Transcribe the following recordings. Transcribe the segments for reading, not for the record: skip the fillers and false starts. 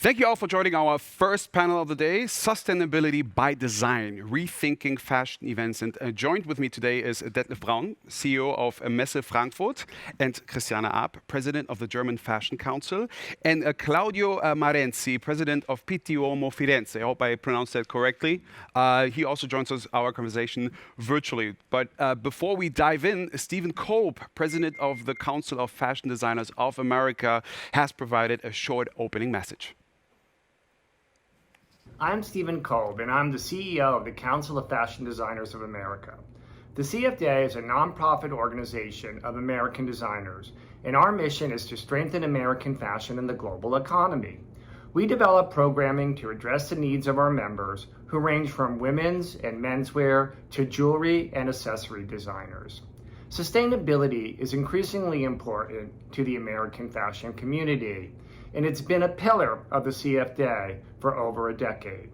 Thank you all for joining our first panel of the day, Sustainability by Design, Rethinking Fashion Events. And joined with me today is Detlef Braun, CEO of Messe Frankfurt, and Christiane, President of the German Fashion Council, and Claudio Marenzi, President of Pitti, Uomo, Firenze. I hope I pronounced that correctly. He also joins us our conversation virtually. But before we dive in, Stephen Kolb, President of the Council of Fashion Designers of America, has provided a short opening message. I'm Stephen Kolb, and I'm the CEO of the Council of Fashion Designers of America. The CFDA is a nonprofit organization of American designers, and our mission is to strengthen American fashion in the global economy. We develop programming to address the needs of our members, who range from women's and menswear to jewelry and accessory designers. Sustainability is increasingly important to the American fashion community, and it's been a pillar of the CFDA for over a decade.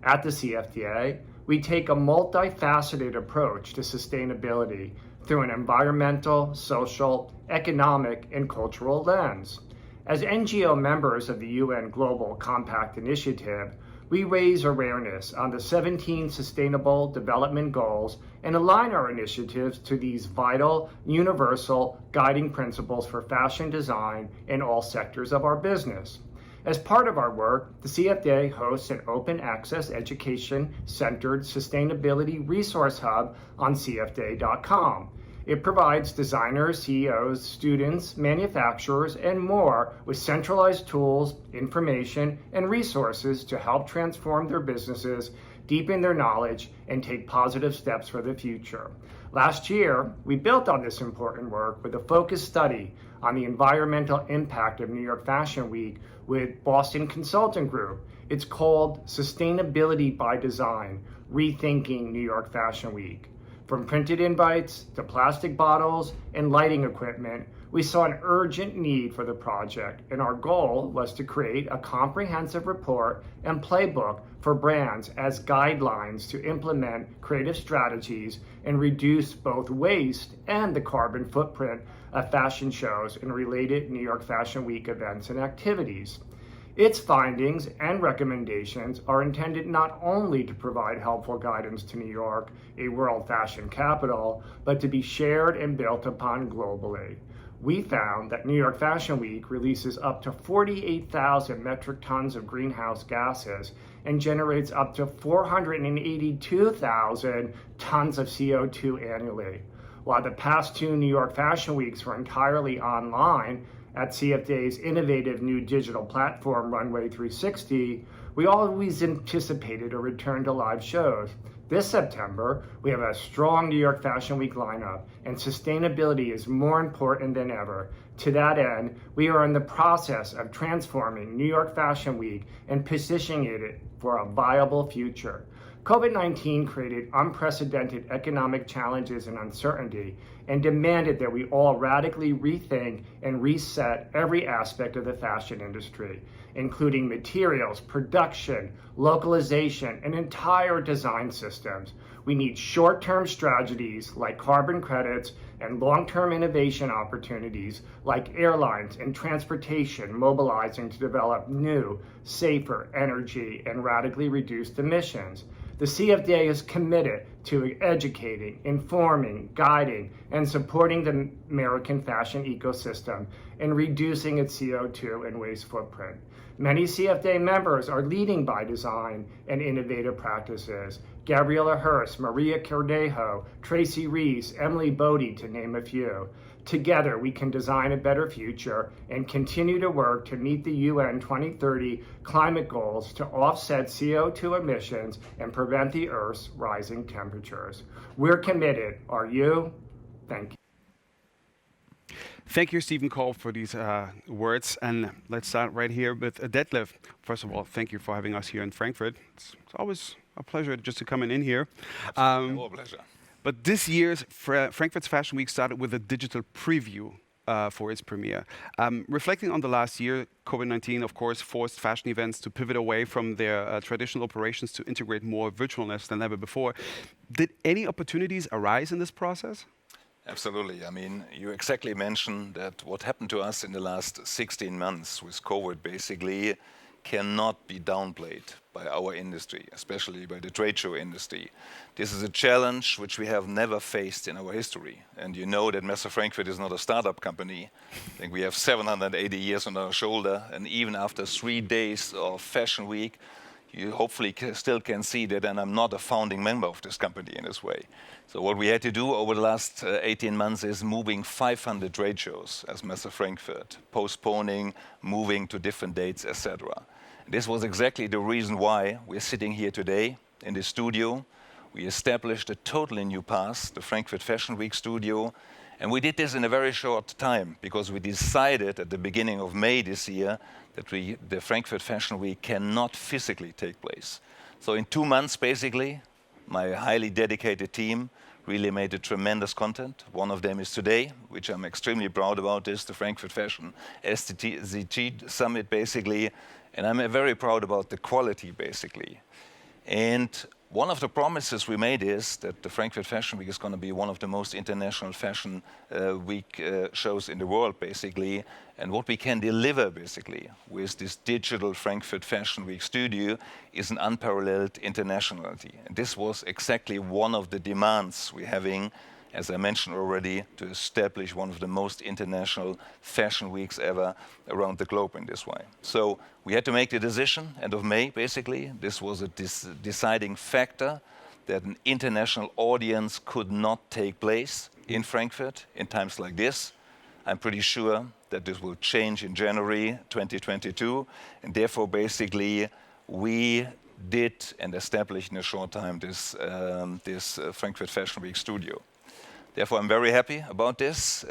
At the CFDA, we take a multifaceted approach to sustainability through an environmental, social, economic, and cultural lens. As NGO members of the UN Global Compact Initiative, we raise awareness on the 17 Sustainable Development Goals and align our initiatives to these vital, universal guiding principles for fashion design in all sectors of our business. As part of our work, the CFDA hosts an open access education-centered sustainability resource hub on cfda.com. It provides designers, CEOs, students, manufacturers, and more with centralized tools, information, and resources to help transform their businesses, deepen their knowledge, and take positive steps for the future. Last year, we built on this important work with a focused study on the environmental impact of New York Fashion Week with Boston Consulting Group. It's called Sustainability by Design, Rethinking New York Fashion Week. From printed invites to plastic bottles and lighting equipment, we saw an urgent need for the project, and our goal was to create a comprehensive report and playbook for brands as guidelines to implement creative strategies and reduce both waste and the carbon footprint of fashion shows and related New York Fashion Week events and activities. Its findings and recommendations are intended not only to provide helpful guidance to New York, a world fashion capital, but to be shared and built upon globally. We found that New York Fashion Week releases up to 48,000 metric tons of greenhouse gases and generates up to 482,000 tons of CO2 annually. While the past two New York Fashion Weeks were entirely online, at CFDA's innovative new digital platform, Runway 360, we always anticipated a return to live shows. This September, we have a strong New York Fashion Week lineup, and sustainability is more important than ever. To that end, we are in the process of transforming New York Fashion Week and positioning it for a viable future. COVID-19 created unprecedented economic challenges and uncertainty and demanded that we all radically rethink and reset every aspect of the fashion industry, including materials, production, localization, and entire design systems. We need short-term strategies like carbon credits and long-term innovation opportunities like airlines and transportation mobilizing to develop new, safer energy and radically reduced emissions. The CFDA is committed to educating, informing, guiding, and supporting the American fashion ecosystem and reducing its CO2 and waste footprint. Many CFDA members are leading by design and innovative practices. Gabriela Hurst, Maria Cordejo, Tracy Reese, Emily Bodie, to name a few. Together, we can design a better future and continue to work to meet the UN 2030 climate goals to offset CO2 emissions and prevent the Earth's rising temperatures. We're committed. Are you? Thank you. Thank you, Stephen Kolb, for these words. And let's start right here with Detlef. First of all, thank you for having us here in Frankfurt. It's always a pleasure just to come in here. Absolutely, pleasure. But this year's Frankfurt's Fashion Week started with a digital preview for its premiere. Reflecting on the last year, COVID-19, of course, forced fashion events to pivot away from their traditional operations to integrate more virtualness than ever before. Did any opportunities arise in this process? Absolutely. I mean, you exactly mentioned that what happened to us in the last 16 months with COVID basically cannot be downplayed by our industry, especially by the trade show industry. This is a challenge which we have never faced in our history. And you know that Messe Frankfurt is not a startup company. I think we have 780 years on our shoulder. And even after 3 days of Fashion Week, you hopefully still can see that, and I'm not a founding member of this company in this way. So what we had to do over the last 18 months is moving 500 trade shows as Messe Frankfurt, postponing, moving to different dates, etc. This was exactly the reason why we're sitting here today in the studio. We established a totally new path, the Frankfurt Fashion Week studio. And we did this in a very short time because we decided at the beginning of May this year that the Frankfurt Fashion Week cannot physically take place. So in 2 months, basically, my highly dedicated team really made a tremendous content. One of them is today, which I'm extremely proud about, is the Frankfurt Fashion SDGsummit, basically. And I'm very proud about the quality, basically. And one of the promises we made is that the Frankfurt Fashion Week is going to be one of the most international fashion week shows in the world, basically. And what we can deliver, basically, with this digital Frankfurt Fashion Week studio is an unparalleled internationality. And this was exactly one of the demands we're having, as I mentioned already, to establish one of the most international fashion weeks ever around the globe in this way. So we had to make the decision, end of May, basically. This was a deciding factor that an international audience could not take place in Frankfurt in times like this. I'm pretty sure that this will change in January 2022. And therefore, basically, we did and established in a short time this Frankfurt Fashion Week studio. Therefore, I'm very happy about this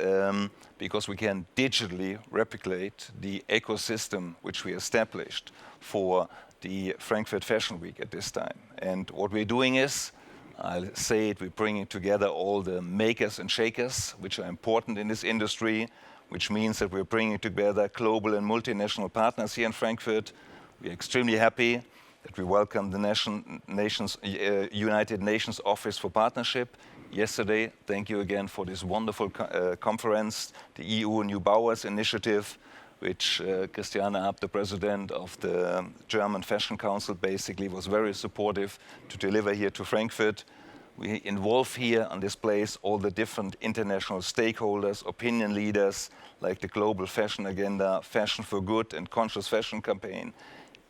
because we can digitally replicate the ecosystem which we established for the Frankfurt Fashion Week at this time. And what we're doing is, I'll say it, we're bringing together all the makers and shakers which are important in this industry, which means that we're bringing together global and multinational partners here in Frankfurt. We're extremely happy that we welcome the United Nations Office for Partnership yesterday. Thank you again for this wonderful conference, the EU New Bauers Initiative, which Christiane, the president of the German Fashion Council, basically was very supportive to deliver here to Frankfurt. We involve here on this place all the different international stakeholders, opinion leaders, like the Global Fashion Agenda, Fashion for Good and Conscious Fashion Campaign,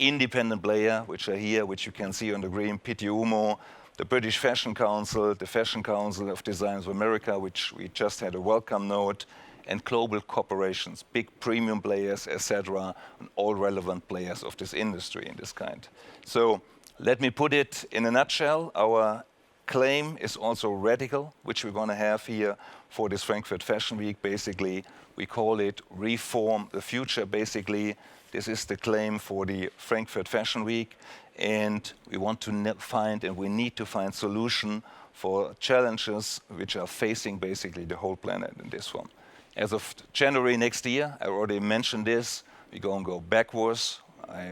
independent player, which are here, which you can see on the green, Pitti, Uomo, the British Fashion Council, the Fashion Council of Designers of America, which we just had a welcome note, and global corporations, big premium players, etc., and all relevant players of this industry in this kind. So let me put it in a nutshell. Our claim is also radical, which we're going to have here for this Frankfurt Fashion Week. Basically, we call it Reform the Future, basically. This is the claim for the Frankfurt Fashion Week. And we want to find, and we need to find solution for challenges which are facing basically the whole planet in this one. As of January next year, I already mentioned this, we're going to go backwards.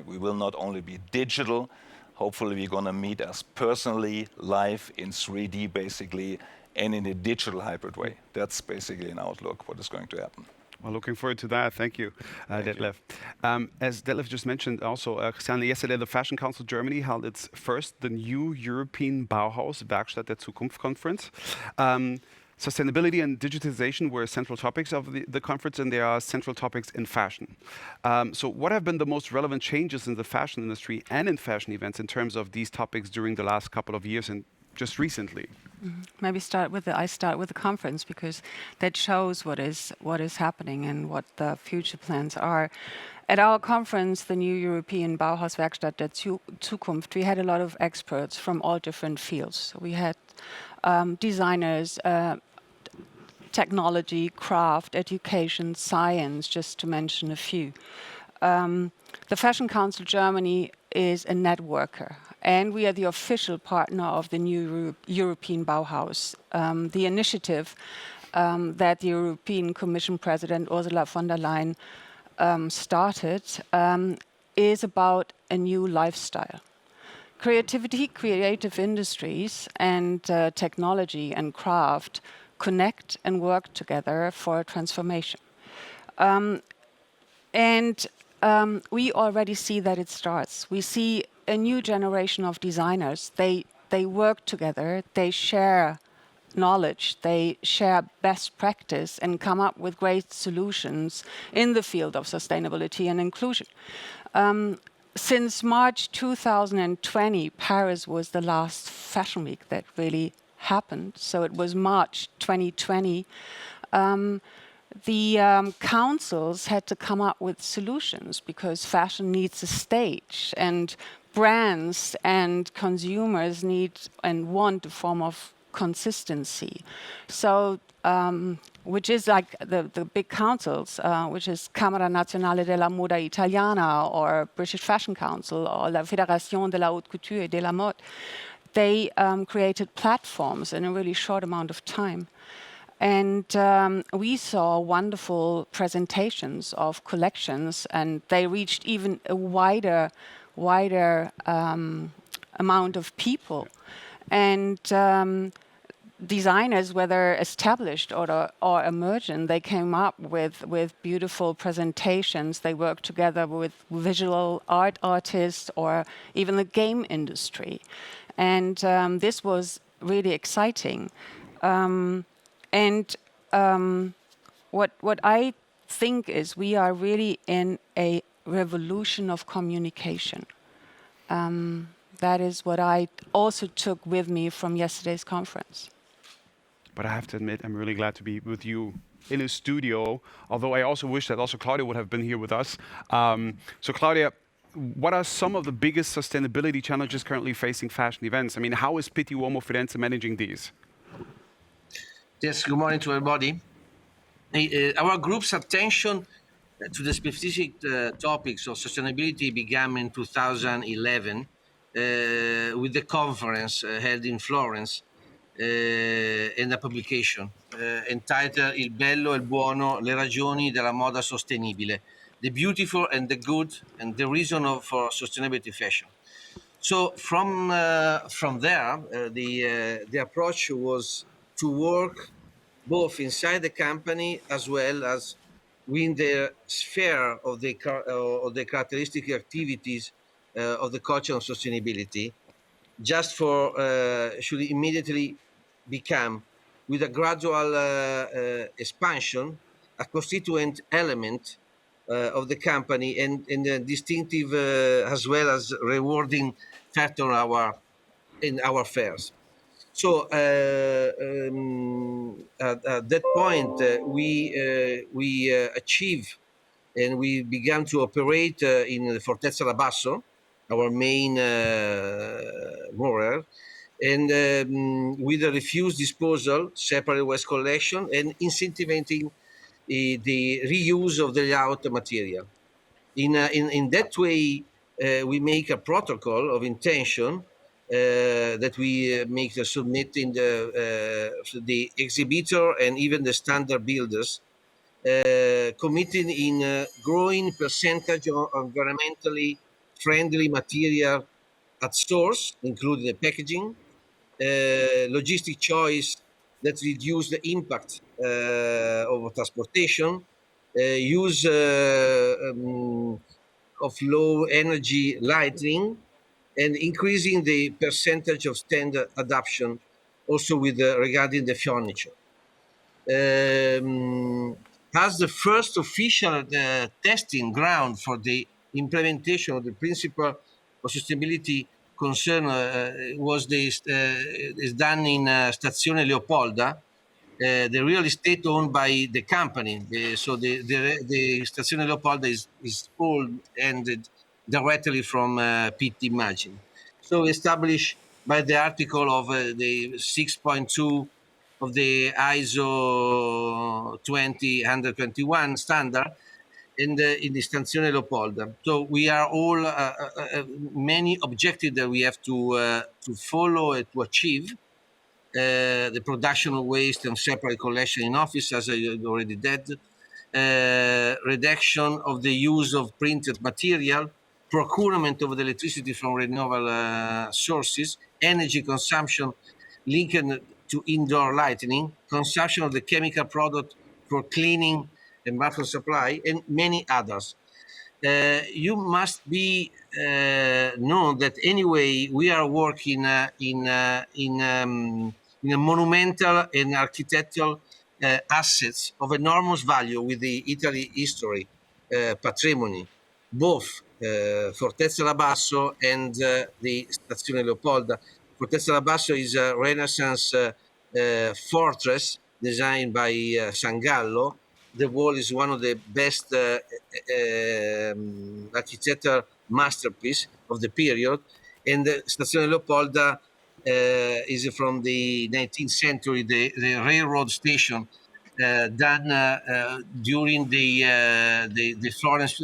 We will not only be digital, hopefully we're going to meet us personally, live in 3D basically, and in a digital hybrid way. That's basically an outlook, what is going to happen. Well, looking forward to that. Thank you, Detlef. As Detlef just mentioned, also, Christiane, yesterday the Fashion Council Germany held its first, the new European Bauhaus Werkstatt der Zukunft conference. Sustainability and digitization were central topics of the conference, and they are central topics in fashion. So what have been the most relevant changes in the fashion industry and in fashion events in terms of these topics during the last couple of years and just recently? Maybe I start with the conference because that shows what is happening and what the future plans are. At our conference, the new European Bauhaus Werkstatt der Zukunft, we had a lot of experts from all different fields. So we had designers, technology, craft, education, science, just to mention a few. The Fashion Council Germany is a networker, and we are the official partner of the new European Bauhaus. The initiative that the European Commission President Ursula von der Leyen started is about a new lifestyle. Creativity, creative industries, and technology and craft connect and work together for a transformation. And we already see that it starts. We see a new generation of designers. They work together, they share knowledge, they share best practice and come up with great solutions in the field of sustainability and inclusion. Since March 2020, Paris was the last fashion week that really happened. So it was March 2020. The councils had to come up with solutions because fashion needs a stage, and brands and consumers need and want a form of consistency. So, which is like the big councils, which is Camera Nazionale della Moda Italiana or British Fashion Council or la Fédération de la Haute Couture et de la Mode, they created platforms in a really short amount of time. And we saw wonderful presentations of collections, and they reached even a wider amount of people. And designers, whether established or emergent, they came up with beautiful presentations. They worked together with visual art artists or even the game industry. And this was really exciting. What I think is we are really in a revolution of communication. That is what I also took with me from yesterday's conference. But I have to admit, I'm really glad to be with you in a studio, although I also wish that also Claudio would have been here with us. So Claudia, what are some of the biggest sustainability challenges currently facing fashion events? I mean, how is Pitti, Uomo, Firenze managing these? Yes, good morning to everybody. Our group's attention to the specific topics of sustainability began in 2011 with the conference held in Florence and a publication entitled Il bello e il buono, le ragioni della moda sostenibile, the beautiful and the good and the reason for sustainability fashion. So from there, the approach was to work both inside the company as well as within the sphere of the characteristic activities of the culture of sustainability, just for should immediately become, with a gradual expansion, a constituent element of the company and a distinctive as well as rewarding factor in our fairs. So at that point, we achieved and we began to operate in Fortezza La Basso, our main moral, and with a refuse disposal, separate waste collection, and incentivizing the reuse of the layout material. In that way, we make a protocol of intention that we make submit in the exhibitor and even the standard builders, committing in a growing percentage of environmentally friendly material at source, including the packaging, logistic choice that reduce the impact of transportation, use of low energy lighting, and increasing the percentage of standard adoption also with regarding the furniture. As the first official testing ground for the implementation of the principle of sustainability concern is done in Stazione Leopolda, the real estate owned by the company. So the Stazione Leopolda is owned and directly from Pitti Immagine. So established by the article of the 6.2 of the ISO 20121 standard in the Stazione Leopolda. So we are all many objectives that we have to follow and to achieve. The production of waste and separate collection in office, as I already did, reduction of the use of printed material, procurement of the electricity from renewable sources, energy consumption linked to indoor lighting, consumption of the chemical product for cleaning and bathroom supply, and many others. you must be known that anyway we are working in a monumental and architectural assets of enormous value with the Italy history patrimony, both Fortezza la Basso and the Stazione Leopolda. Fortezza la Basso is a Renaissance fortress designed by Sangallo. The wall is one of the best architectural masterpiece of the period, and the Stazione Leopolda is from the 19th century, the railroad station done during the Florence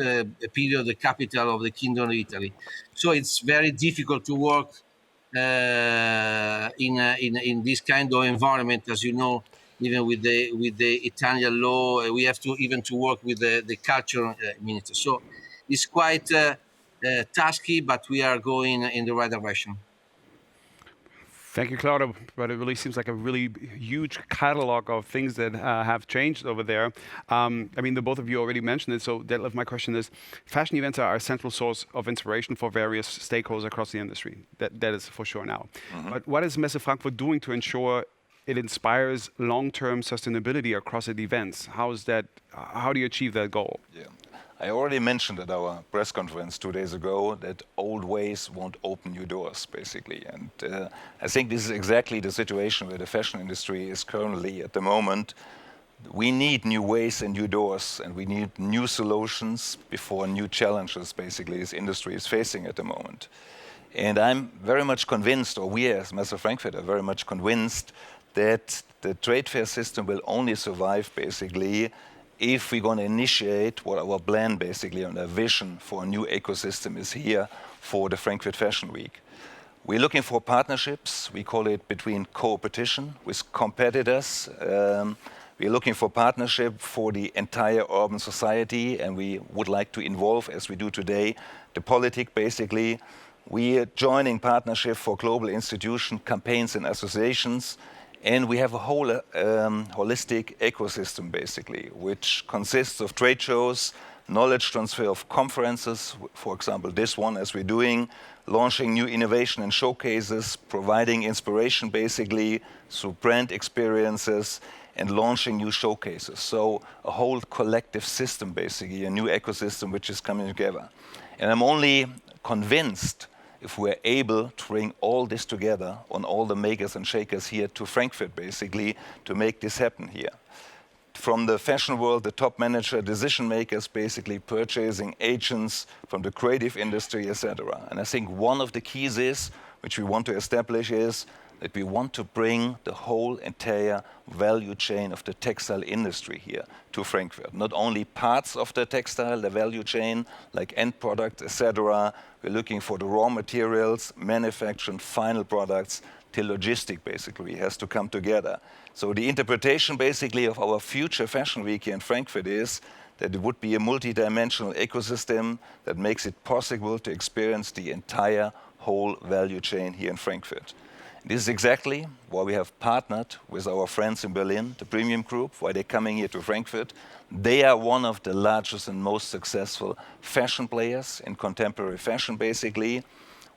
period, the capital of the Kingdom of Italy. So it's very difficult to work in this kind of environment, as you know. Even with the Italian law, we have to even to work with the culture minister. So it's quite tasky, but we are going in the right direction. Thank you, Claudio. But it really seems like a really huge catalog of things that have changed over there. I mean, the both of you already mentioned it. So, Detlef, my question is: fashion events are a central source of inspiration for various stakeholders across the industry. That is for sure now. But what is Messe Frankfurt doing to ensure it inspires long-term sustainability across its events? How do you achieve that goal? Yeah. I already mentioned at our press conference 2 days ago that old ways won't open new doors, basically. And I think this is exactly the situation where the fashion industry is currently at the moment. We need new ways and new doors, and we need new solutions before new challenges, basically, this industry is facing at the moment. And I'm very much convinced, or we as Messe Frankfurt are very much convinced, that the trade fair system will only survive, basically, if we're going to initiate what our plan, basically, and our vision for a new ecosystem is here for the Frankfurt Fashion Week. We're looking for partnerships. We call it between co-opetition with competitors. We're looking for partnership for the entire urban society, and we would like to involve, as we do today, the politics, basically. We are joining partnership for global institutions, campaigns, and associations. And we have a whole holistic ecosystem, basically, which consists of trade shows, knowledge transfer of conferences, for example, this one as we're doing, launching new innovation and showcases, providing inspiration, basically, through brand experiences, and launching new showcases. So a whole collective system, basically, a new ecosystem which is coming together. And I'm only convinced if we're able to bring all this together on all the makers and shakers here to Frankfurt, basically, to make this happen here. From the fashion world, the top manager, decision makers, basically purchasing agents from the creative industry, etc. And I think one of the keys is, which we want to establish, is that we want to bring the whole entire value chain of the textile industry here to Frankfurt. Not only parts of the textile, the value chain, like end products, etc. We're looking for the raw materials, manufacturing, final products, till logistic, basically, has to come together. So the interpretation, basically, of our future fashion week here in Frankfurt is that it would be a multi-dimensional ecosystem that makes it possible to experience the entire whole value chain here in Frankfurt. This is exactly why we have partnered with our friends in Berlin, the Premium Group, why they're coming here to Frankfurt. They are one of the largest and most successful fashion players in contemporary fashion, basically.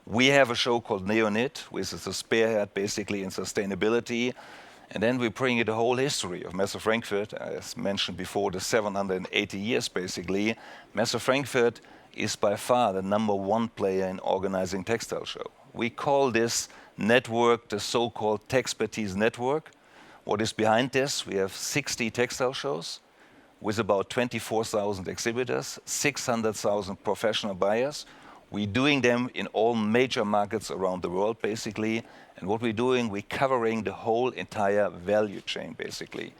We have a show called Neonit, which is a spearhead, basically, in sustainability. And then we bring you the whole history of Messe Frankfurt. As mentioned before, the 780 years, basically. Messe Frankfurt is by far the #1 player in organizing textile show. We call this network the so-called Texpertise Network. What is behind this? We have 60 textile shows with about 24,000 exhibitors, 600,000 professional buyers. We're doing them in all major markets around the world, basically. And what we're doing, we're covering the whole entire value chain, basically.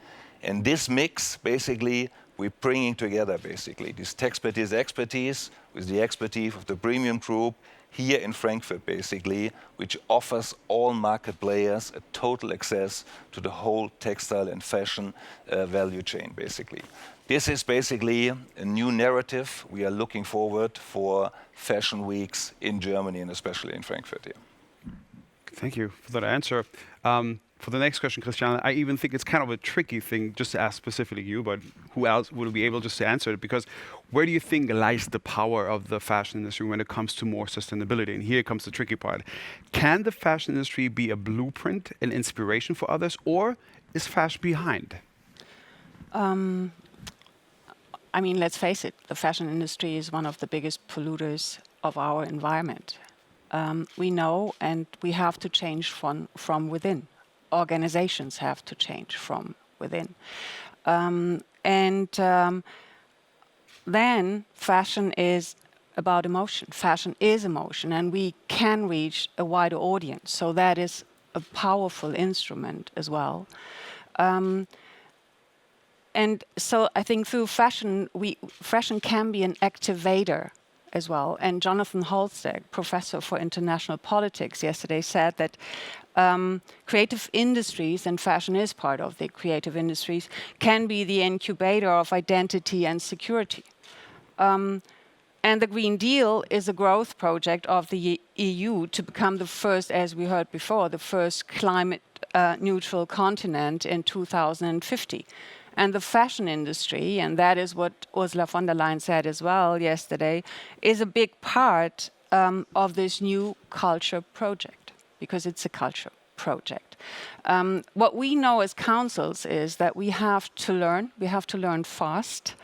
And this mix, basically, we're bringing together, basically, this Texpertise expertise with the expertise of the Premium Group here in Frankfurt, basically, which offers all market players a total access to the whole textile and fashion value chain, basically. This is basically a new narrative we are looking forward for fashion weeks in Germany and especially in Frankfurt here. Thank you for that answer. For the next question, Christiane, I even think it's kind of a tricky thing just to ask specifically you, but who else will be able just to answer it? Because where do you think lies the power of the fashion industry when it comes to more sustainability? And here comes the tricky part. Can the fashion industry be a blueprint and inspiration for others, or is fashion behind? I mean, let's face it, the fashion industry is one of the biggest polluters of our environment. We know, and we have to change from within. Organizations have to change from within. Then fashion is about emotion. Fashion is emotion, and we can reach a wider audience. So that is a powerful instrument as well. And so I think through fashion, fashion can be an activator as well. And Jonathan Halstead, professor for international politics, yesterday said that creative industries, and fashion is part of the creative industries, can be the incubator of identity and security. And the Green Deal is a growth project of the EU to become the first, as we heard before, the first climate neutral continent in 2050. And the fashion industry, and that is what Ursula von der Leyen said as well yesterday, is a big part of this new culture project, because it's a culture project. What we know as councils is that we have to learn fast,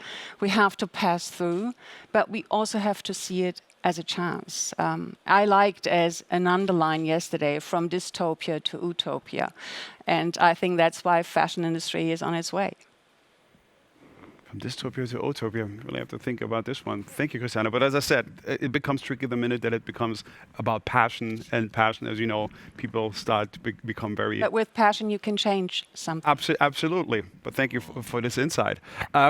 we have to pass through, but we also have to see it as a chance. I liked as an underline yesterday, from dystopia to utopia. And I think that's why fashion industry is on its way. From dystopia to utopia, really have to think about this one. Thank you, Christiane. But as I said, it becomes tricky the minute that it becomes about passion. And passion, as you know, people start to become very... But with passion, you can change something. Absolutely. But thank you for this insight.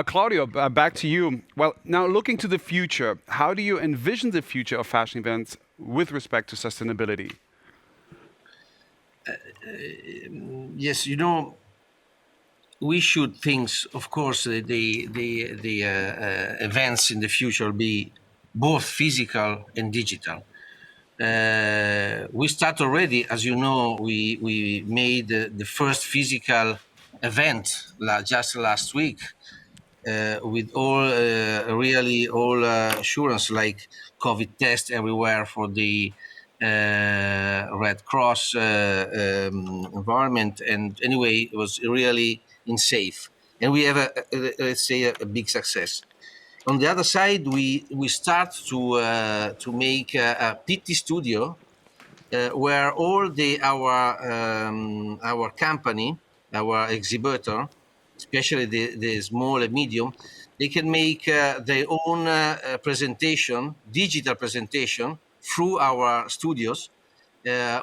Claudio, back to you. Well, now looking to the future, how do you envision the future of fashion events with respect to sustainability? Yes, you know, we should think, of course, the events in the future will be both physical and digital. We start already, as you know, we made the first physical event just last week with all assurance, like COVID test everywhere for the Red Cross environment. And anyway, it was really safe, and we have let's say a big success. On the other side, we start to make a Pitti studio where all our company, our exhibitor, especially the small and medium, they can make their own presentation, digital presentation, through our studios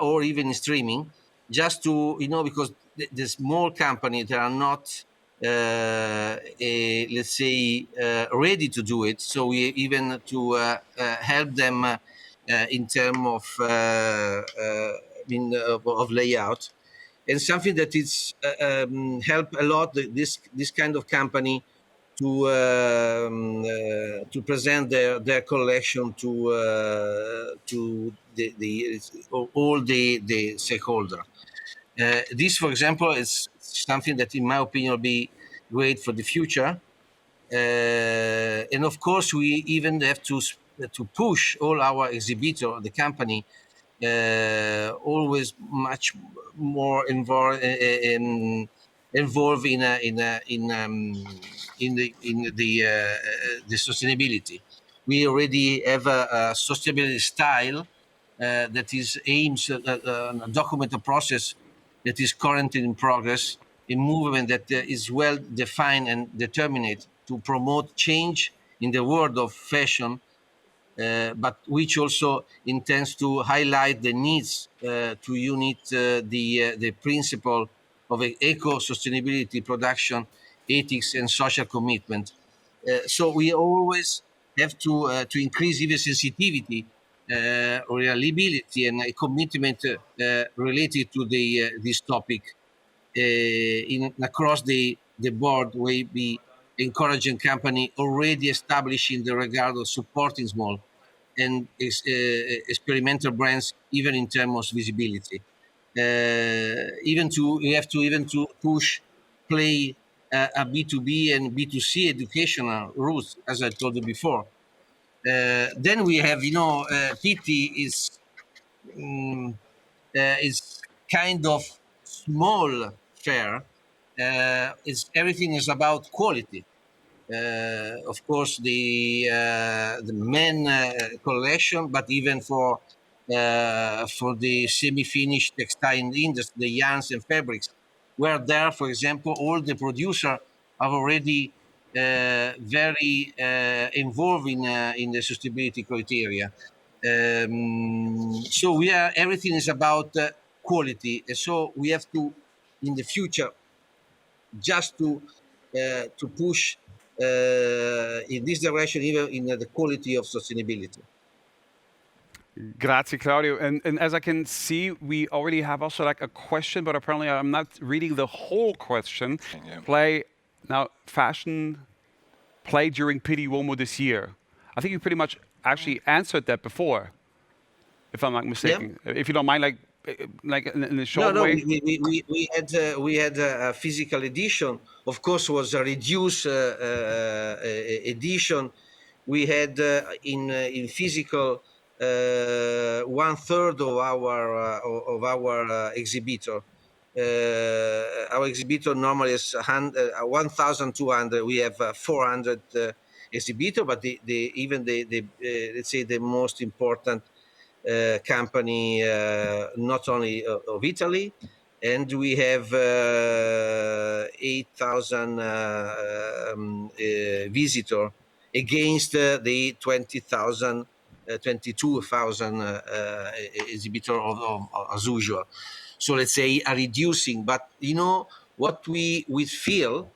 or even in streaming, just to, because the small companies, they are not, let's say, ready to do it. So we even to help them in terms of layout, and something that is help a lot this kind of company to present their collection to all the stakeholders. This, for example, is something that, in my opinion, will be great for the future. And of course, we even have to push all our exhibitor, the company, always much more involved in the sustainability. We already have a sustainability style that is aims at a documented process that is currently in progress, a movement that is well defined and determined to promote change in the world of fashion, but which also intends to highlight the needs to unite the principle of eco-sustainability, production, ethics, and social commitment. So we always have to increase even sensitivity, reliability, and a commitment related to this topic across the board. We be encouraging company already establishing the regard of supporting small and experimental brands, even in terms of visibility. You have to even to play a B2B and B2C educational route, as I told you before. Then we have, Pitti is kind of small fair. Everything is about quality. Of course, the men collection, but even for the semi-finished textile industry, the yarns and fabrics, where there, for example, all the producers are already very involved in the sustainability criteria. So everything is about quality, and so we have to, in the future, just to push in this direction, even in the quality of sustainability. Grazie, Claudio. And as I can see, we already have also like a question, but apparently I'm not reading the whole question. Yeah. Fashion play during Pitti Uomo this year. I think you pretty much actually answered that before, if I'm not mistaken. Yeah. If you don't mind, like in a short way. We had a physical edition. Of course, was a reduced edition. We had in physical 1/3 of our exhibitor. Our exhibitor normally is 1,200. We have 400 exhibitor, but even let's say the most important company, not only of Italy, and we have 8,000 visitor against the 20,000, 22,000 exhibitor as usual. So let's say are reducing, but what we feel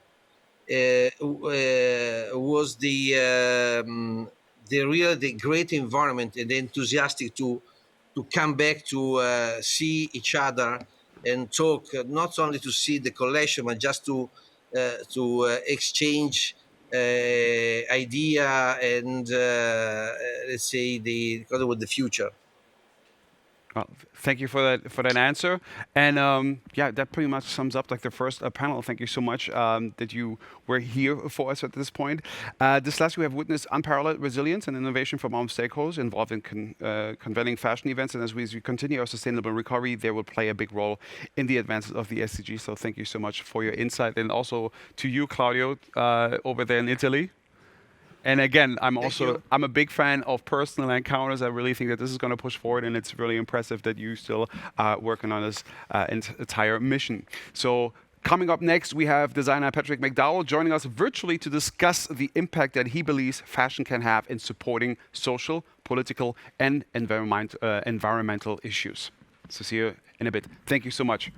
was the great environment and the enthusiastic to come back to see each other and talk, not only to see the collection, but just to exchange idea and let's say with the future. Well, thank you for that answer. And yeah, that pretty much sums up like the first panel. Thank you so much that you were here for us at this point. This last we have witnessed unparalleled resilience and innovation from our stakeholders involved in convening fashion events. And as we continue our sustainable recovery, they will play a big role in the advances of the SDGs. So thank you so much for your insight, and also to you, Claudio, over there in Italy. And again, I'm a big fan of personal encounters. I really think that this is going to push forward, and it's really impressive that you still are working on this entire mission. So coming up next, we have designer Patrick McDowell joining us virtually to discuss the impact that he believes fashion can have in supporting social, political, and environmental issues. So see you in a bit. Thank you so much.